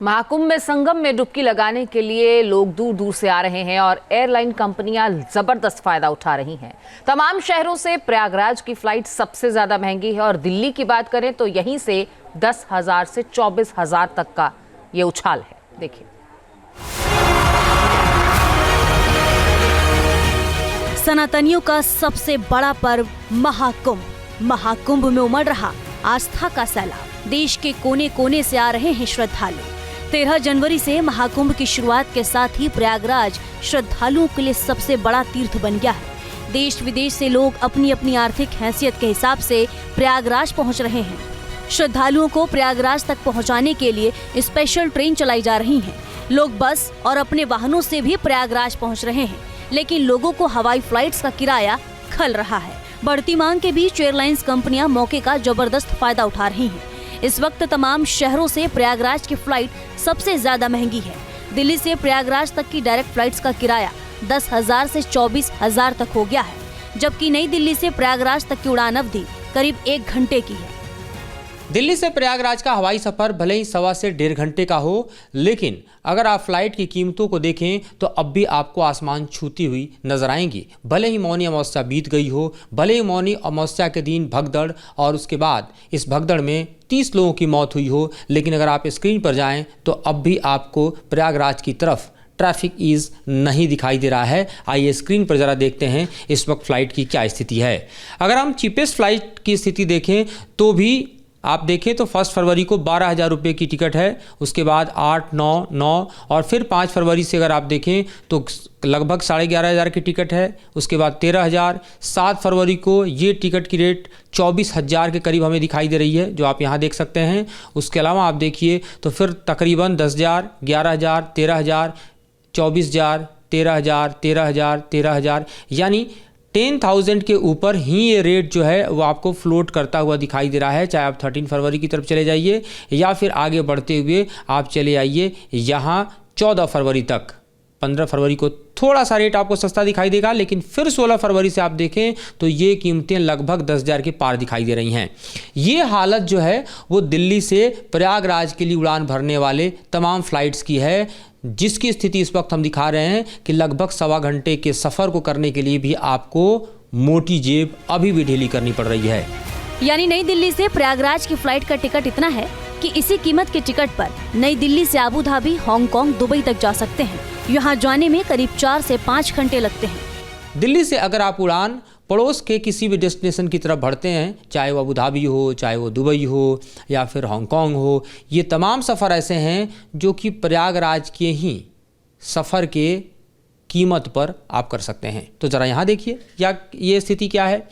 महाकुंभ में संगम में डुबकी लगाने के लिए लोग दूर दूर से आ रहे हैं और एयरलाइन कंपनियां जबरदस्त फायदा उठा रही हैं। तमाम शहरों से प्रयागराज की फ्लाइट सबसे ज्यादा महंगी है और दिल्ली की बात करें तो यहीं से 10,000 से 24,000 तक का ये उछाल है। देखिए, सनातनियों का सबसे बड़ा पर्व महाकुंभ। महाकुंभ में उमड़ रहा आस्था का सैलाब। देश के कोने कोने से आ रहे हैं श्रद्धालु। 13 जनवरी से महाकुंभ की शुरुआत के साथ ही प्रयागराज श्रद्धालुओं के लिए सबसे बड़ा तीर्थ बन गया है। देश विदेश से लोग अपनी अपनी आर्थिक हैसियत के हिसाब से प्रयागराज पहुंच रहे हैं। श्रद्धालुओं को प्रयागराज तक पहुंचाने के लिए स्पेशल ट्रेन चलाई जा रही हैं। लोग बस और अपने वाहनों से भी प्रयागराज पहुंच रहे हैं, लेकिन लोगों को हवाई फ्लाइट्स का किराया खल रहा है। बढ़ती मांग के बीच एयरलाइंस कंपनियां मौके का जबरदस्त फायदा उठा रही हैं। इस वक्त तमाम शहरों से प्रयागराज की फ्लाइट सबसे ज्यादा महंगी है। दिल्ली से प्रयागराज तक की डायरेक्ट फ्लाइट्स का किराया 10,000 से 24,000 तक हो गया है, जबकि नई दिल्ली से प्रयागराज तक की उड़ान अवधि करीब 1 घंटे की है। दिल्ली से प्रयागराज का हवाई सफ़र भले ही 1.25 से 1.5 घंटे का हो, लेकिन अगर आप फ्लाइट की कीमतों को देखें तो अब भी आपको आसमान छूती हुई नजर आएंगी। भले ही मौनी अमावस्या बीत गई हो, भले ही मौनी अमावस्या के दिन भगदड़ और उसके बाद इस भगदड़ में 30 लोगों की मौत हुई हो, लेकिन अगर आप स्क्रीन पर जाएं तो अब भी आपको प्रयागराज की तरफ ट्रैफिक ईज नहीं दिखाई दे रहा है। आइए स्क्रीन पर ज़रा देखते हैं इस वक्त फ़्लाइट की क्या स्थिति है। अगर हम चीपेस्ट फ़्लाइट की स्थिति देखें तो भी आप देखें तो 1 फरवरी को 12,000 रुपये की टिकट है, उसके बाद 8, 9, 9 और फिर 5 फरवरी से अगर आप देखें तो लगभग 11,500 की टिकट है, उसके बाद 13,000। 7 फरवरी को ये टिकट की रेट 24,000 के करीब हमें दिखाई दे रही है, जो आप यहाँ देख सकते हैं। उसके अलावा आप देखिए तो फिर तकरीबन 10,000, 11,000, 13,000, 24,000, 13,000, 13,000, 13,000, यानी 10,000 के ऊपर ही ये रेट जो है वो आपको फ्लोट करता हुआ दिखाई दे रहा है। चाहे आप 13 फरवरी की तरफ चले जाइए या फिर आगे बढ़ते हुए आप चले आइए यहाँ 14 फरवरी तक। 15 फरवरी को थोड़ा सा रेट आपको सस्ता दिखाई देगा, लेकिन फिर 16 फरवरी से आप देखें तो ये कीमतें लगभग 10,000 के पार दिखाई दे रही हैं। ये हालत जो है वो दिल्ली से प्रयागराज के लिए उड़ान भरने वाले तमाम फ्लाइट्स की है, जिसकी स्थिति इस वक्त हम दिखा रहे हैं कि लगभग 1.25 घंटे के सफ़र को करने के लिए भी आपको मोटी जेब अभी भी ढीली करनी पड़ रही है। यानी नई दिल्ली से प्रयागराज की फ्लाइट का टिकट इतना है कि इसी कीमत के टिकट पर नई दिल्ली से अबू धाबी, हांगकांग, दुबई तक जा सकते हैं। यहाँ जाने में करीब 4 से 5 घंटे लगते हैं। दिल्ली से अगर आप उड़ान पड़ोस के किसी भी डेस्टिनेशन की तरफ बढ़ते हैं, चाहे वो अबू धाबी हो, चाहे वो दुबई हो या फिर हांगकांग हो, ये तमाम सफ़र ऐसे हैं जो कि प्रयागराज के ही सफ़र के कीमत पर आप कर सकते हैं। तो ज़रा यहाँ देखिए या ये स्थिति क्या है।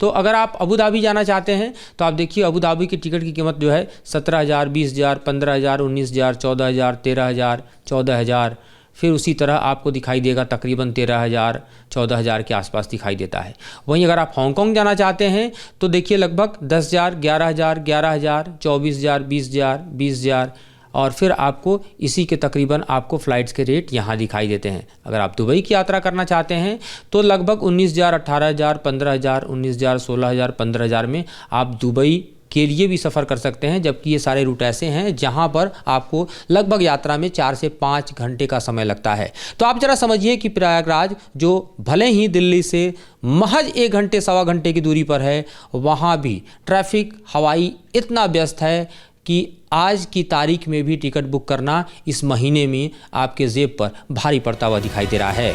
तो अगर आप अबू धाबी जाना चाहते हैं तो आप देखिए अबू धाबी की टिकट की कीमत जो है 17,000, 20,000, 15,000, 19,000, 14,000, 13,000, 14,000, फिर उसी तरह आपको दिखाई देगा तकरीबन 13,000, 14,000 के आसपास दिखाई देता है। वहीं अगर आप हांगकांग जाना चाहते हैं तो देखिए लगभग 10,000, 11,000, 11,000, 24,000, 20,000, 20,000 और फिर आपको इसी के तकरीबन आपको फ़्लाइट्स के रेट यहाँ दिखाई देते हैं। अगर आप दुबई की यात्रा करना चाहते हैं तो लगभग 19,000, 18,000, 15,000, 19,000, 16,000, 15,000 में आप दुबई के लिए भी सफ़र कर सकते हैं, जबकि ये सारे रूट ऐसे हैं जहां पर आपको लगभग यात्रा में 4 से 5 घंटे का समय लगता है। तो आप ज़रा समझिए कि प्रयागराज जो भले ही दिल्ली से महज 1 घंटे 1.25 घंटे की दूरी पर है, वहाँ भी ट्रैफिक हवाई इतना व्यस्त है कि आज की तारीख में भी टिकट बुक करना इस महीने में आपके जेब पर भारी पड़ता हुआ दिखाई दे रहा है।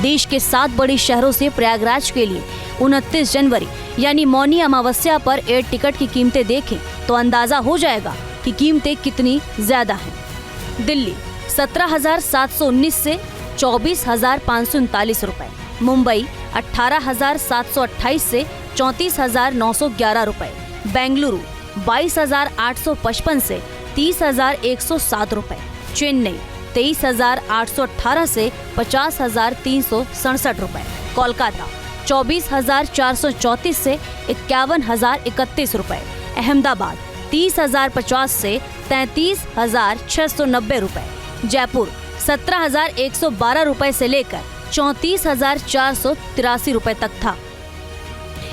देश के 7 बड़े शहरों से प्रयागराज के लिए 29 जनवरी यानी मौनी अमावस्या पर एयर टिकट की कीमतें देखें तो अंदाजा हो जाएगा कि कीमतें कितनी ज्यादा हैं। दिल्ली 17,719 से 24,539 रुपए, मुंबई 18,728 से 34,911 रुपए, बेंगलुरु 22,855 से 30,107 रुपए, चेन्नई 23,818 से 50,367 रुपए, कोलकाता 24,434 से 51,031 रुपए, अहमदाबाद 30,050 से 33,690 रुपए, जयपुर 17,112 रुपए से लेकर 34,483 रुपए तक था।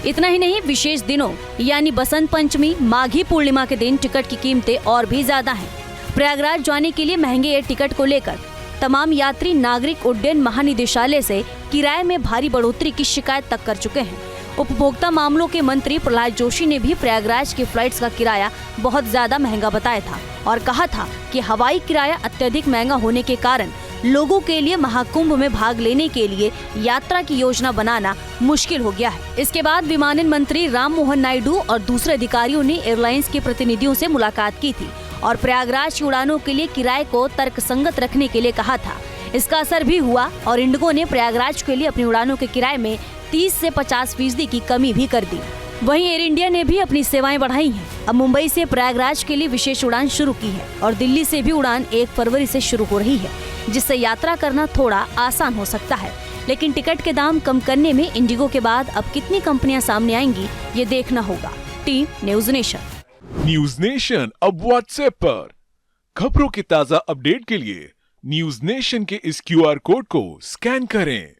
इतना ही नहीं, विशेष दिनों यानी बसंत पंचमी, माघी पूर्णिमा के दिन टिकट की कीमतें और भी ज्यादा हैं। प्रयागराज जाने के लिए महंगे एयर टिकट को लेकर तमाम यात्री नागरिक उड्डयन महानिदेशालय से किराए में भारी बढ़ोतरी की शिकायत तक कर चुके हैं। उपभोक्ता मामलों के मंत्री प्रहलाद जोशी ने भी प्रयागराज की फ्लाइट्स का किराया बहुत ज्यादा महंगा बताया था और कहा था कि हवाई किराया अत्यधिक महंगा होने के कारण लोगों के लिए महाकुंभ में भाग लेने के लिए यात्रा की योजना बनाना मुश्किल हो गया है। इसके बाद विमानन मंत्री राम मोहन नायडू और दूसरे अधिकारियों ने एयरलाइंस के प्रतिनिधियों से मुलाकात की थी और प्रयागराज की उड़ानों के लिए किराए को तर्कसंगत रखने के लिए कहा था। इसका असर भी हुआ और इंडिगो ने प्रयागराज के लिए अपनी उड़ानों के किराए में 30 से 50% की कमी भी कर दी। वहीं एयर इंडिया ने भी अपनी सेवाएं बढ़ाई हैं। अब मुंबई से प्रयागराज के लिए विशेष उड़ान शुरू की है और दिल्ली से भी उड़ान 1 फरवरी से शुरू हो रही है, जिससे यात्रा करना थोड़ा आसान हो सकता है। लेकिन टिकट के दाम कम करने में इंडिगो के बाद अब कितनी कंपनियां सामने आएंगी, ये देखना होगा। Team news nation. News nation अब व्हाट्सएप पर खबरों के ताजा अपडेट के लिए न्यूज नेशन के इस QR कोड को स्कैन करें।